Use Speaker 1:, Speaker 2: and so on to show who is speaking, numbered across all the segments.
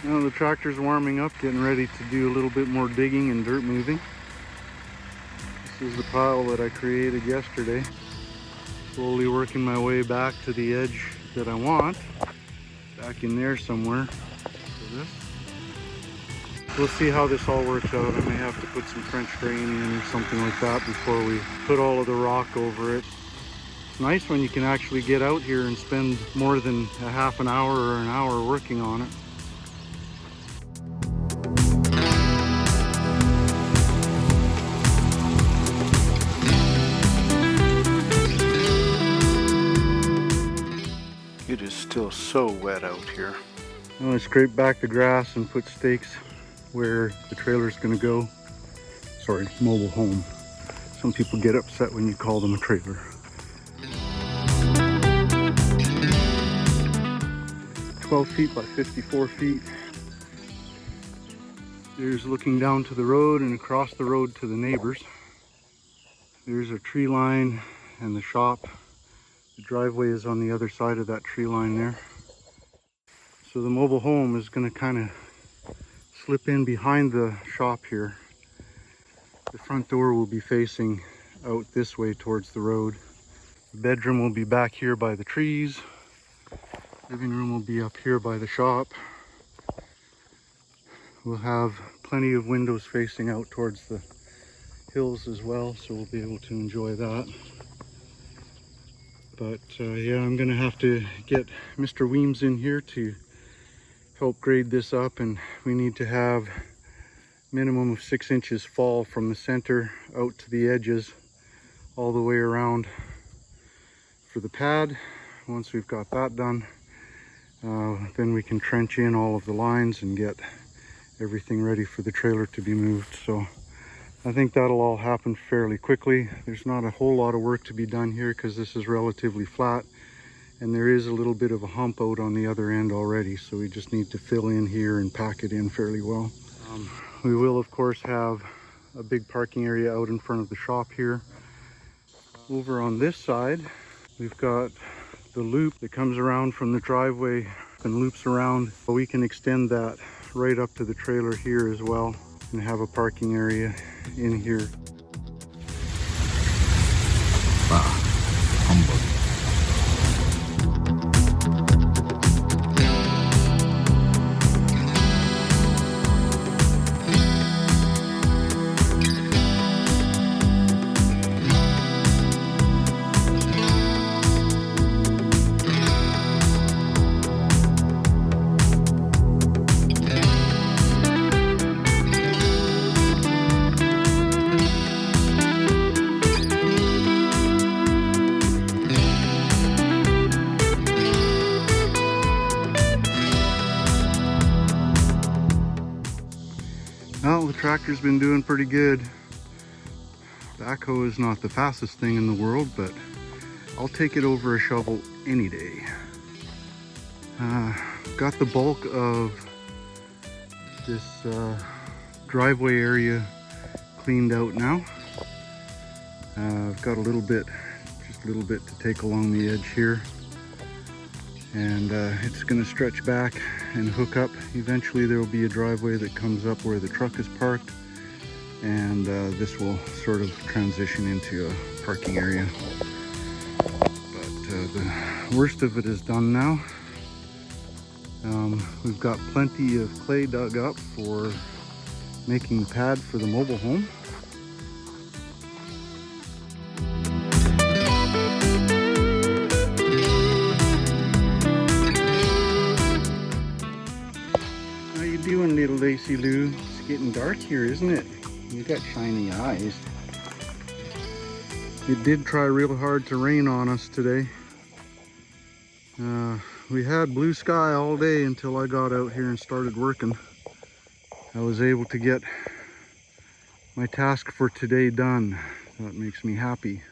Speaker 1: Now the tractor's warming up, getting ready to do a little bit more digging and dirt moving. This is the pile that I created yesterday. Slowly working my way back to the edge that I want. Back in there somewhere. For this. We'll see how this all works out. I may have to put some French drain in or something like that before we put all of the rock over it. It's nice when you can actually get out here and spend more than a half an hour or an hour working on it. It is still so wet out here. I'm gonna scrape back the grass and put stakes where the trailer is going to go. Sorry, mobile home. Some people get upset when you call them a trailer. 12 feet by 54 feet. There's looking down to the road and across the road to the neighbors. There's a tree line and the shop. The driveway is on the other side of that tree line there. So the mobile home is going to kind of slip in behind the shop here. The front door will be facing out this way towards the road. The bedroom will be back here by the trees. Living room will be up here by the shop. We'll have plenty of windows facing out towards the hills as well, so we'll be able to enjoy that. But yeah, I'm gonna have to get Mr. Weems in here to help grade this up, and we need to have minimum of 6 inches fall from the center out to the edges all the way around for the pad. Once we've got that done, then we can trench in all of the lines and get everything ready for the trailer to be moved. So I think that'll all happen fairly quickly. There's not a whole lot of work to be done here because this is relatively flat. And there is a little bit of a hump out on the other end already, so we just need to fill in here and pack it in fairly well. We will of course have a big parking area out in front of the shop here. Over on this side, we've got the loop that comes around from the driveway and loops around. We can extend that right up to the trailer here as well and have a parking area in here. Well, the tractor's been doing pretty good. Backhoe is not the fastest thing in the world, but I'll take it over a shovel any day. Got the bulk of this driveway area cleaned out now. I've got a little bit, just a little bit to take along the edge here. And it's going to stretch back and hook up. Eventually there will be a driveway that comes up where the truck is parked, and this will sort of transition into a parking area. But the worst of it is done now. We've got plenty of clay dug up for making the pad for the mobile home. Doing, little Lacy Lou? It's getting dark here, isn't it? You got shiny eyes. It did try real hard to rain on us today. We had blue sky all day until I got out here and started working. I was able to get my task for today done. That makes me happy.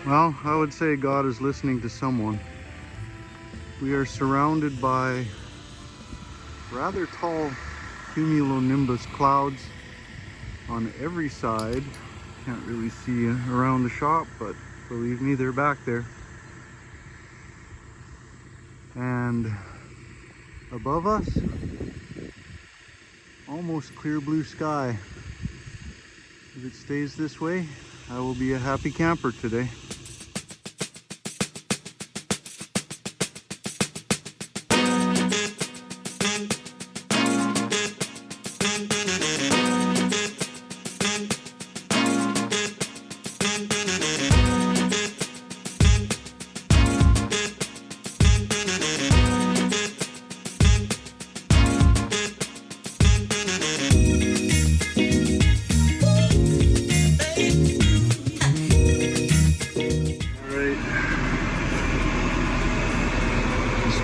Speaker 1: Well, I would say God is listening to someone. We are surrounded by rather tall cumulonimbus clouds on every side. Can't really see around the shop, but believe me, they're back there. And above us, almost clear blue sky. If it stays this way, I will be a happy camper today.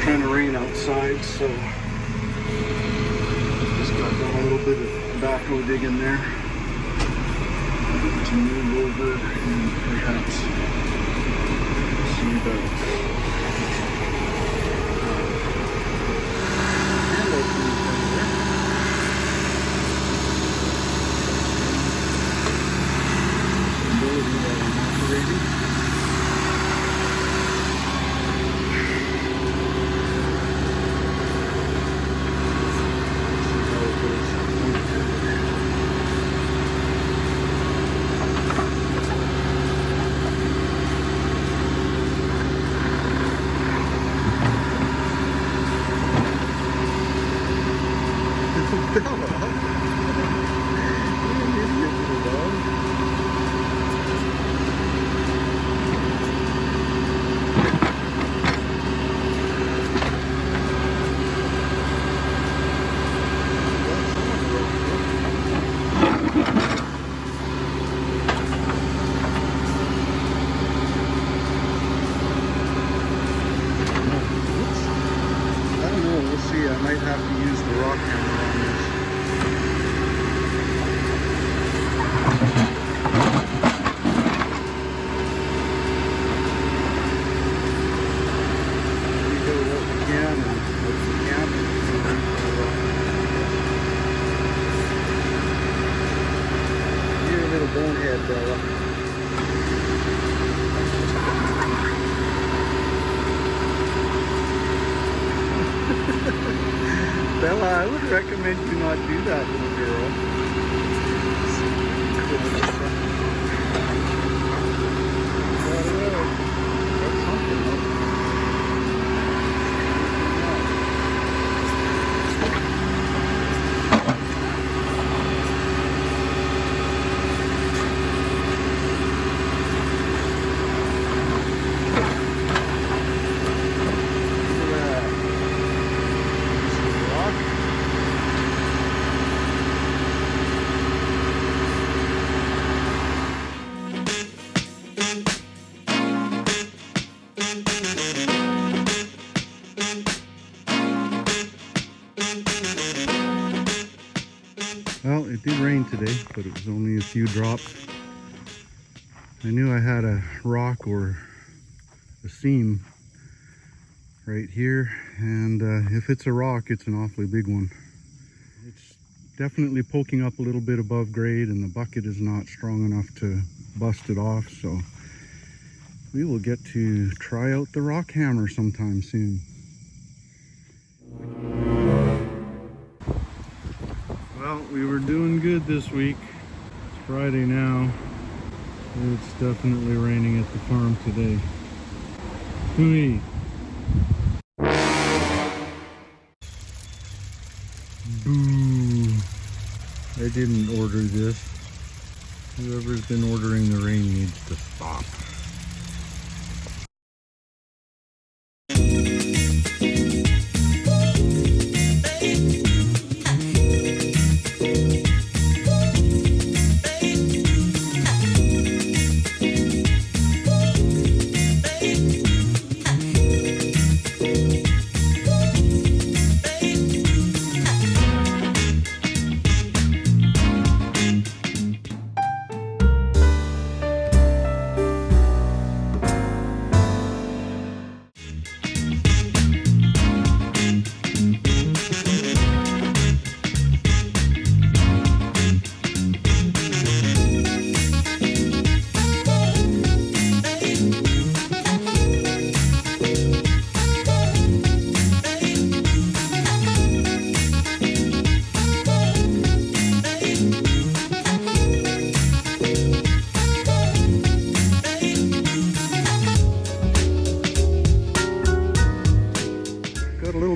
Speaker 1: Trying to rain outside, so just got done a little bit of backhoe digging there to move over and perhaps see about hand opening thing there. Ability that I'm operating. I might have to use the rock hammer on this. We do what we can and what we can't. You're a little bonehead, Bella. Bella, I would recommend you not do that, little girl. That's something, though. Well, it did rain today, but it was only a few drops. I knew I had a rock or a seam right here, and if it's a rock, it's an awfully big one. It's definitely poking up a little bit above grade, and the bucket is not strong enough to bust it off, so we will get to try out the rock hammer sometime soon. Well, we were doing good this week. It's Friday now. It's definitely raining at the farm today. Hooey. Boo. I didn't order this. Whoever's been ordering the rain needs to stop.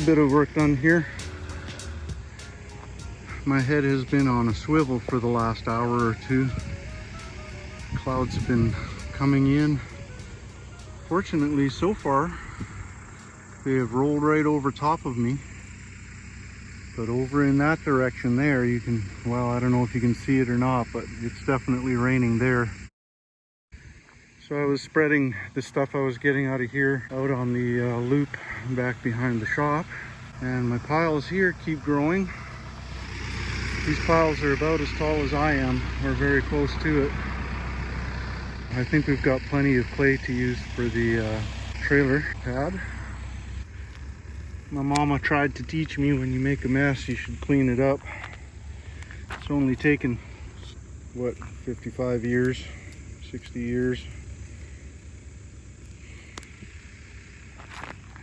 Speaker 1: bit of work done here. My head has been on a swivel for the last hour or two. Clouds have been coming in. Fortunately, so far, they have rolled right over top of me. But over in that direction there, you can, well, I don't know if you can see it or not, but it's definitely raining there. So I was spreading the stuff I was getting out of here out on the loop back behind the shop. And my piles here keep growing. These piles are about as tall as I am, or very close to it. I think we've got plenty of clay to use for the trailer pad. My mama tried to teach me when you make a mess, you should clean it up. It's only taken, what, 55 years, 60 years.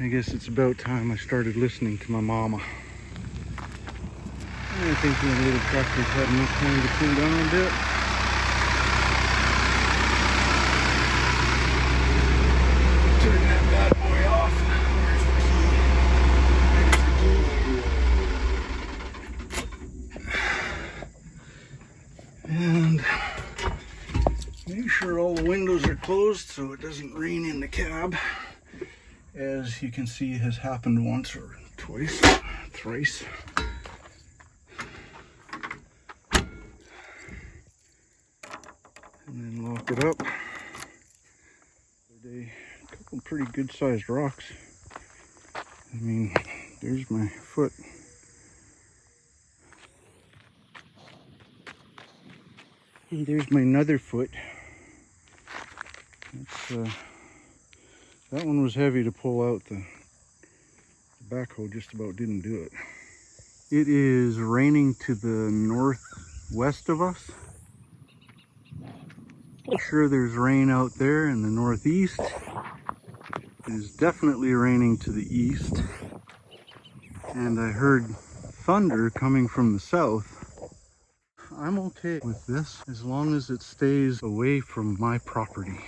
Speaker 1: I guess it's about time I started listening to my mama. I think the little tractor's had enough time to cool down a bit. Turn that bad boy off. Where's the key? And make sure all the windows are closed so it doesn't rain in the cab. As you can see, has happened once or twice, thrice. And then lock it up. A couple pretty good sized rocks. I mean, there's my foot. Hey, there's my nether foot. That's, that one was heavy to pull out. The backhoe just about didn't do it. It is raining to the northwest of us. I'm sure there's rain out there in the northeast. It is definitely raining to the east. And I heard thunder coming from the south. I'm okay with this as long as it stays away from my property.